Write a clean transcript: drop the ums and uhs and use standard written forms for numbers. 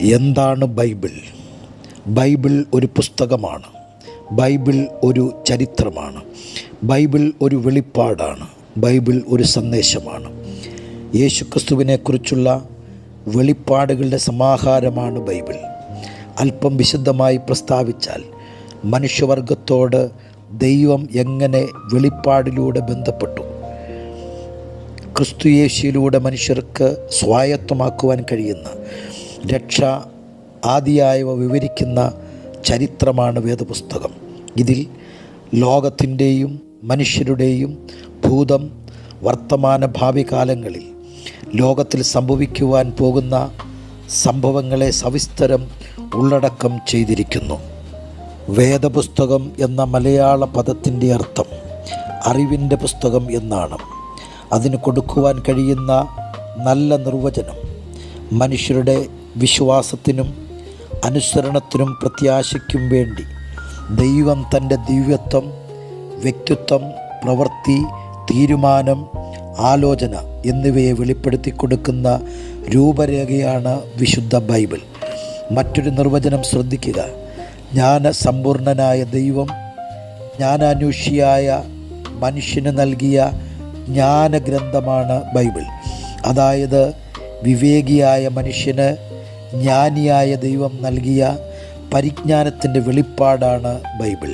എന്താണ് Bible? Bible ഒരു പുസ്തകമാണ്. ബൈബിൾ ഒരു ചരിത്രമാണ്. ബൈബിൾ ഒരു വെളിപ്പാടാണ്. ബൈബിൾ ഒരു സന്ദേശമാണ്. യേശുക്രിസ്തുവിനെക്കുറിച്ചുള്ള വെളിപ്പാടുകളുടെ സമാഹാരമാണ് ബൈബിൾ. അല്പം വിശദമായി പ്രസ്താവിച്ചാൽ, മനുഷ്യവർഗത്തോട് ദൈവം എങ്ങനെ വെളിപ്പാടിലൂടെ ബന്ധപ്പെട്ടു, ക്രിസ്തുയേശുവിലൂടെ മനുഷ്യർക്ക് സ്വായത്തമാക്കുവാൻ കഴിയുന്ന രക്ഷ ആദിയായവ വിവരിക്കുന്ന ചരിത്രമാണ് വേദപുസ്തകം. ഇതിൽ ലോകത്തിൻ്റെയും മനുഷ്യരുടെയും ഭൂതം, വർത്തമാന, ഭാവി കാലങ്ങളിൽ ലോകത്തിൽ സംഭവിക്കുവാൻ പോകുന്ന സംഭവങ്ങളെ സവിസ്തരം ഉള്ളടക്കം ചെയ്തിരിക്കുന്നു. വേദപുസ്തകം എന്ന മലയാള പദത്തിൻ്റെ അർത്ഥം അറിവിൻ്റെ പുസ്തകം എന്നാണ്. അതിന് കൊടുക്കുവാൻ കഴിയുന്ന നല്ല നിർവചനം മനുഷ്യരുടെ വിശ്വാസത്തിനും അനുസരണത്തിനും പ്രത്യാശയ്ക്കും വേണ്ടി ദൈവം തൻ്റെ ദിവ്യത്വം, വ്യക്തിത്വം, പ്രവൃത്തി, തീരുമാനം, ആലോചന എന്നിവയെ വെളിപ്പെടുത്തി കൊടുക്കുന്ന രൂപരേഖയാണ് വിശുദ്ധ ബൈബിൾ. മറ്റൊരു നിർവചനം ശ്രദ്ധിക്കുക. ജ്ഞാനസമ്പൂർണനായ ദൈവം ജ്ഞാനാന്വേഷിയായ മനുഷ്യന് നൽകിയ ജ്ഞാനഗ്രന്ഥമാണ് ബൈബിൾ. അതായത് വിവേകിയായ മനുഷ്യന് ജ്ഞാനിയായ ദൈവം നൽകിയ പരിജ്ഞാനത്തിൻ്റെ വെളിപ്പാടാണ് ബൈബിൾ.